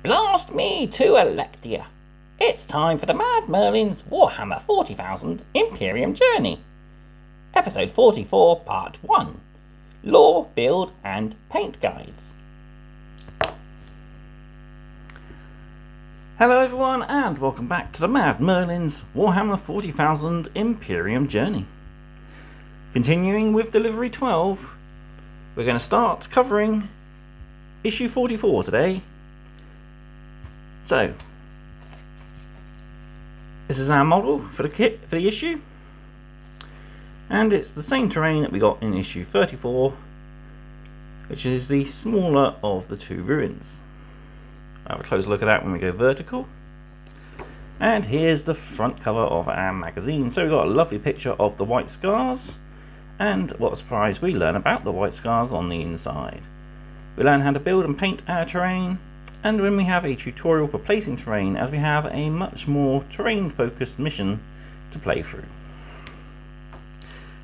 Blast me to Alectia! It's time for the Mad Merlins Warhammer 40,000 Imperium Journey. Episode 44, Part 1. Lore, Build and Paint Guides. Hello everyone and welcome back to the Mad Merlins Warhammer 40,000 Imperium Journey. Continuing with Delivery 12, we're going to start covering issue 44 today. So, this is our model for the kit for the issue, and it's the same terrain that we got in issue 34, which is the smaller of the two ruins. I'll have a close look at that when we go vertical. And here's the front cover of our magazine. So we've got a lovely picture of the white scars, and what a surprise, we learn about the white scars on the inside. We learn how to build and paint our terrain, and when we have a tutorial for placing terrain, as we have a much more terrain focused mission to play through.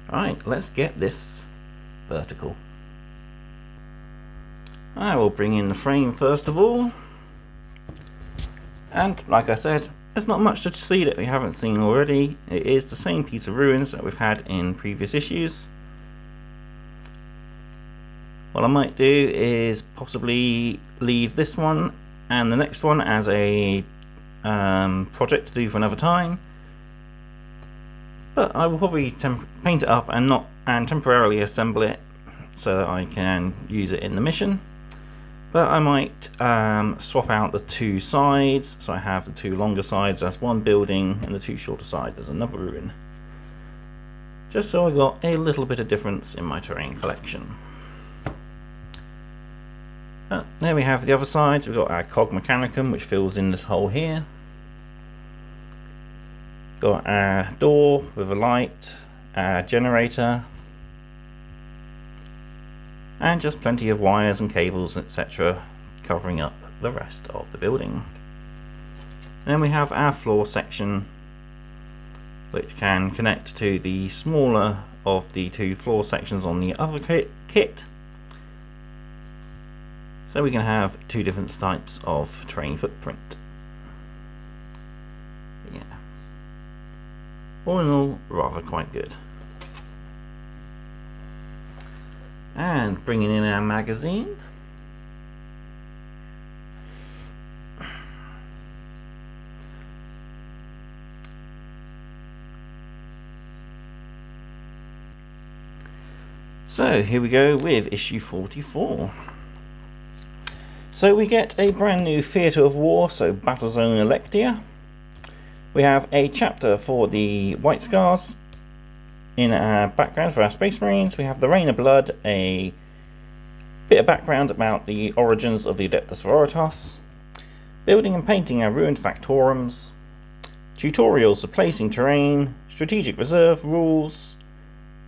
Alright, let's get this vertical. I will bring in the frame first of all, and like I said, there's not much to see that we haven't seen already. It is the same piece of ruins that we've had in previous issues. What I might do is possibly leave this one and the next one as a project to do for another time, but I will probably paint it up and temporarily assemble it so that I can use it in the mission. But I might swap out the two sides, so I have the two longer sides as one building and the two shorter sides as another ruin, just so I got a little bit of difference in my terrain collection. There we have the other side. We've got our cog mechanicum, which fills in this hole here. Got our door with a light, our generator, and just plenty of wires and cables, etc., covering up the rest of the building. And then we have our floor section, which can connect to the smaller of the two floor sections on the other kit. So we can have two different types of terrain footprint. Yeah. All in all, rather quite good. And bringing in our magazine. So here we go with issue 44. So we get a brand new theatre of war, so Battle Zone Alectia. We have a chapter for the White Scars in our background for our Space Marines. We have the Rain of Blood, a bit of background about the origins of the Adeptus Sororitas, building and painting our ruined factorums, tutorials for placing terrain, strategic reserve rules,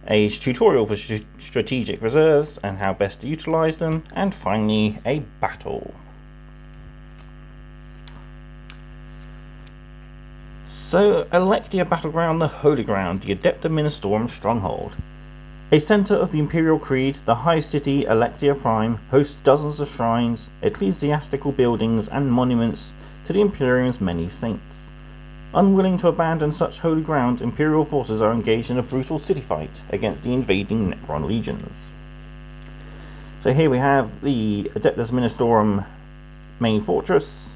a tutorial for strategic reserves and how best to utilize them, and finally a battle. So, Alectia Battleground, the Holy Ground, the Adepta Ministorum Stronghold. A centre of the Imperial Creed, the High City Alectia Prime hosts dozens of shrines, ecclesiastical buildings and monuments to the Imperium's many saints. Unwilling to abandon such holy ground, Imperial forces are engaged in a brutal city fight against the invading Necron legions. So here we have the Adeptus Ministorum main fortress,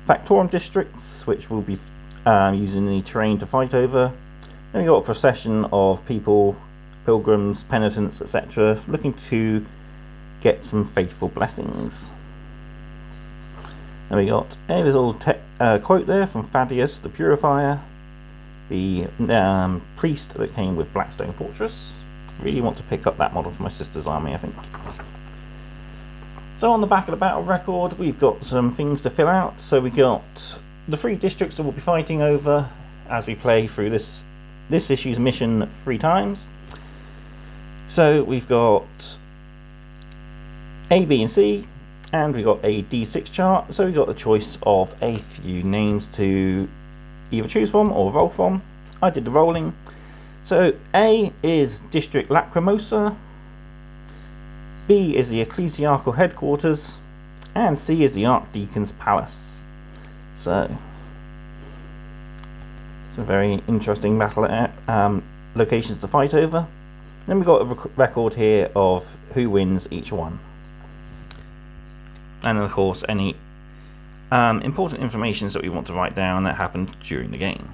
Factorum districts, which will be using the terrain to fight over. Then we got a procession of people, pilgrims, penitents, etc., looking to get some faithful blessings. And we got a little quote there from Thaddeus the Purifier, the priest that came with Blackstone Fortress. Really want to pick up that model for my sister's army, I think. So on the back of the battle record, we've got some things to fill out. So we got the 3 districts that we'll be fighting over as we play through this issue's mission 3 times. So we've got A, B and C, and we got a D6 chart, so we got the choice of a few names to either choose from or roll from. I did the rolling. So A is District Lacrimosa, B is the Ecclesiastical Headquarters, and C is the Archdeacon's Palace. So, some very interesting battle locations to fight over. Then we've got a record here of who wins each one. And of course, any important information that we want to write down that happened during the game.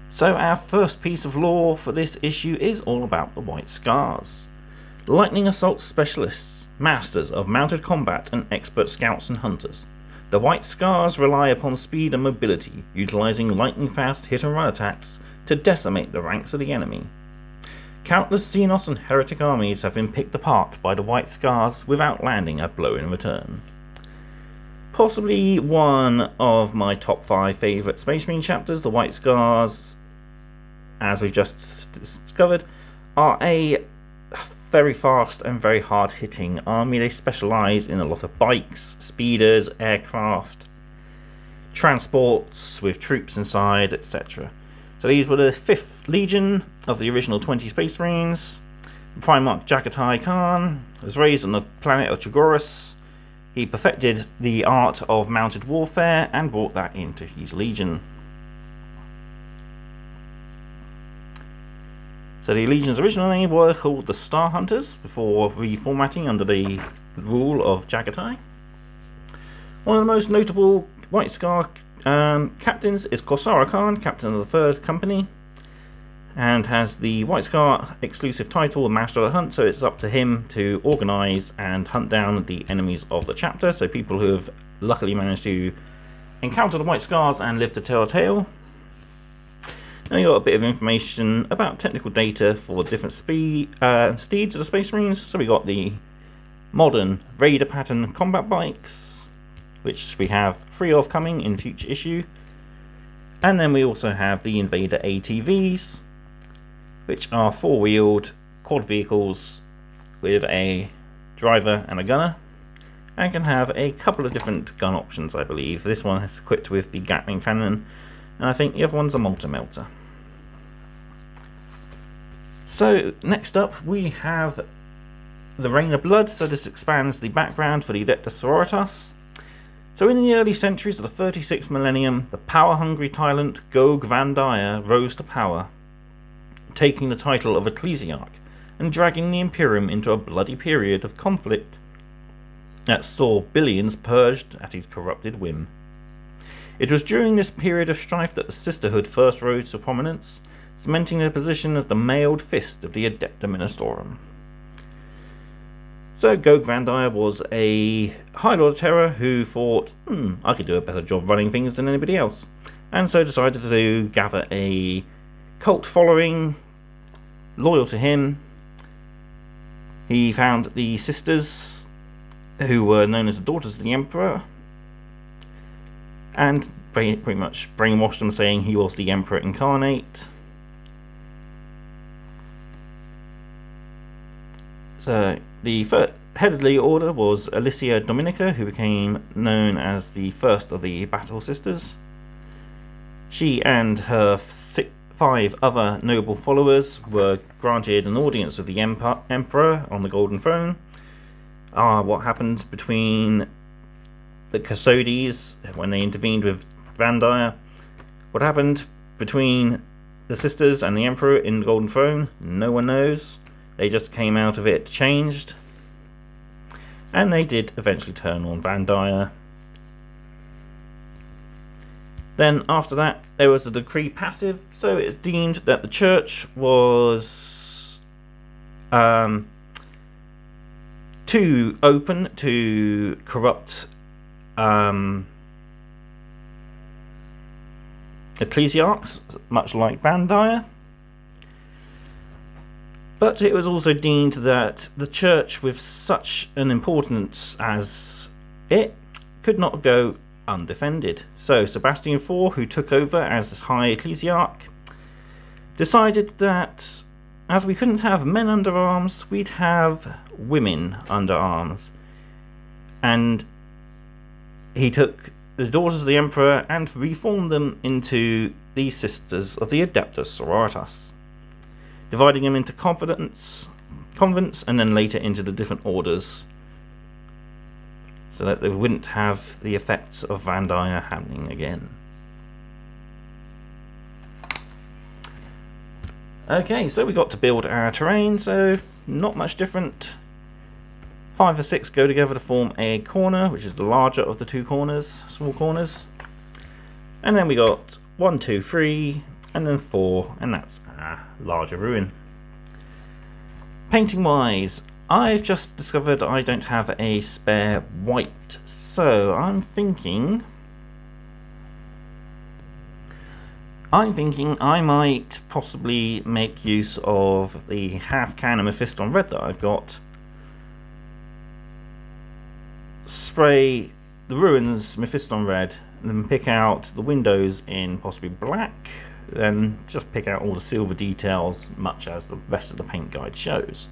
So our first piece of lore for this issue is all about the White Scars. Lightning Assault Specialists, masters of mounted combat and expert scouts and hunters. The White Scars rely upon speed and mobility, utilizing lightning-fast hit-and-run attacks to decimate the ranks of the enemy. Countless Xenos and Heretic armies have been picked apart by the White Scars without landing a blow in return. Possibly one of my top 5 favourite Space Marine chapters, the White Scars, as we've just discovered, are a very fast and very hard-hitting army. They specialise in a lot of bikes, speeders, aircraft, transports with troops inside, etc. So these were the 5th Legion of the original 20 Space Marines. Primarch Jagatai Khan was raised on the planet of Chagorus. He perfected the art of mounted warfare and brought that into his Legion. So the Legion's original name were called the Star Hunters before reformatting under the rule of Jagatai. One of the most notable White Scar captains is Korsara Khan, captain of the 3rd Company, and has the White Scar exclusive title of Master of the Hunt, so it's up to him to organise and hunt down the enemies of the chapter, so people who have luckily managed to encounter the White Scars and live to tell a tale. Now you got a bit of information about technical data for different steeds of the Space Marines. So we got the modern Raider pattern combat bikes, which we have 3 of coming in future issue. And then we also have the Invader ATVs, which are 4-wheeled quad vehicles with a driver and a gunner, and can have a couple of different gun options, I believe. This one is equipped with the Gatling cannon, and I think the other one's a multi-melter. So next up we have the Reign of Blood. So this expands the background for the Adeptus Sororitas. So in the early centuries of the 36th millennium, the power-hungry tyrant Gog Van Dyer rose to power, taking the title of Ecclesiarch and dragging the Imperium into a bloody period of conflict that saw billions purged at his corrupted whim. It was during this period of strife that the Sisterhood first rose to prominence, cementing their position as the mailed fist of the Adepta Ministorum. So Gog Van Dyer was a High Lord of Terror who thought, I could do a better job running things than anybody else, and so decided to gather a cult following loyal to him. He found the sisters, who were known as the Daughters of the Emperor, and pretty much brainwashed them, saying he was the Emperor incarnate. So the head of the order was Alectia Dominica, who became known as the first of the Battle Sisters. She and her 5 other noble followers were granted an audience with the Emperor on the Golden Throne. What happened between the Custodes when they intervened with Van Dyer? What happened between the sisters and the Emperor in the Golden Throne? No one knows. They just came out of it changed. And they did eventually turn on Van Dyer. Then after that there was a decree passive, so it's deemed that the church was too open to corrupt ecclesiarchs, much like Van Dyer. But it was also deemed that the church, with such an importance as it, could not go undefended. So Sebastian IV, who took over as High Ecclesiarch, decided that as we couldn't have men under arms, we'd have women under arms. And he took the Daughters of the Emperor and reformed them into the Sisters of the Adeptus Sororitas, dividing them into convents and then later into the different orders so that they wouldn't have the effects of Vandaya happening again. Okay, so we got to build our terrain, so not much different. 5 or 6 go together to form a corner, which is the larger of the two corners, small corners. And then we got 1, 2, 3, and then 4, and that's our larger ruin. Painting wise, I've just discovered I don't have a spare white, so I'm thinking I might possibly make use of the half can of Mephiston red that I've got. Spray the ruins Mephiston red, and then pick out the windows in possibly black, then just pick out all the silver details, much as the rest of the paint guide shows.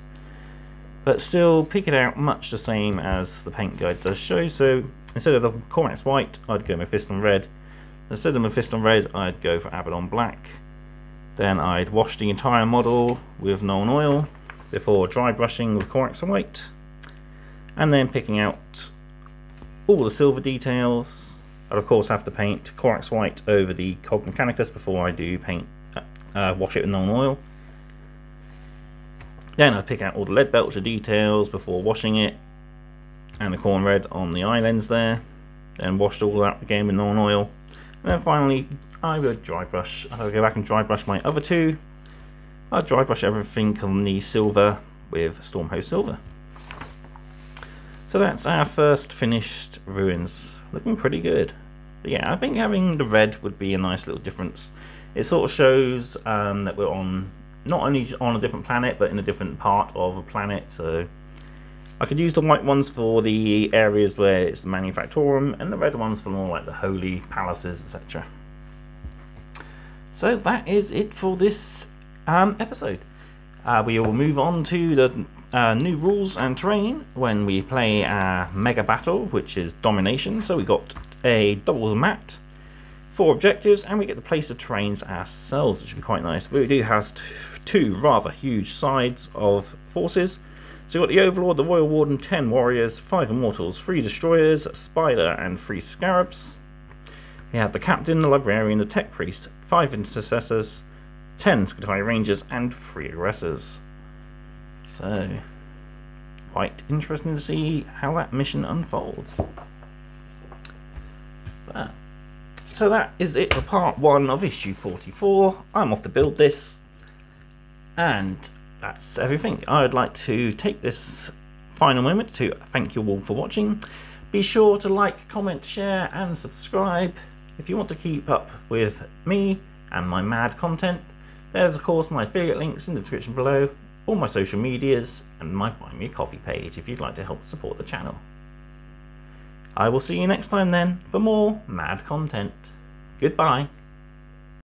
But still pick it out much the same as the paint guide does show, so instead of the Cormax white, I'd go Mephiston red. Instead of Mephiston red, I'd go for Abaddon black. Then I'd wash the entire model with Nuln oil before dry brushing with Corax white, and then picking out all the silver details. I'd of course have to paint Corax white over the Cog Mechanicus before I do wash it with Nuln oil. Then I'd pick out all the lead belcher details before washing it, and the corn red on the eye lens there. Then washed all that again with Nuln oil. And then finally, I would dry brush. I'll go back and dry brush my other two. I'll dry brush everything on the silver with Stormhost Silver. So that's our first finished ruins. Looking pretty good. But yeah, I think having the red would be a nice little difference. It sort of shows that we're on not only on a different planet, but in a different part of a planet. So I could use the white ones for the areas where it's the Manufactorum, and the red ones for more like the holy palaces, etc. So that is it for this episode. We will move on to the new rules and terrain when we play our mega battle, which is domination. So we got a double mat, 4 objectives, and we get to place the terrains ourselves, which would be quite nice. We do have 2 rather huge sides of forces. So we've got the Overlord, the Royal Warden, 10 warriors, 5 immortals, 3 destroyers, a spider, and 3 scarabs. We have the Captain, the Librarian, the Tech Priest, 5 intercessors, 10 Skitarii Rangers, and 3 aggressors. So quite interesting to see how that mission unfolds. But, so that is it for part 1 of issue 44. I'm off to build this, and that's everything. I'd like to take this final moment to thank you all for watching. Be sure to like, comment, share, and subscribe if you want to keep up with me and my mad content. There's of course my affiliate links in the description below, all my social medias, and my Buy Me a Coffee page if you'd like to help support the channel. I will see you next time then for more mad content. Goodbye.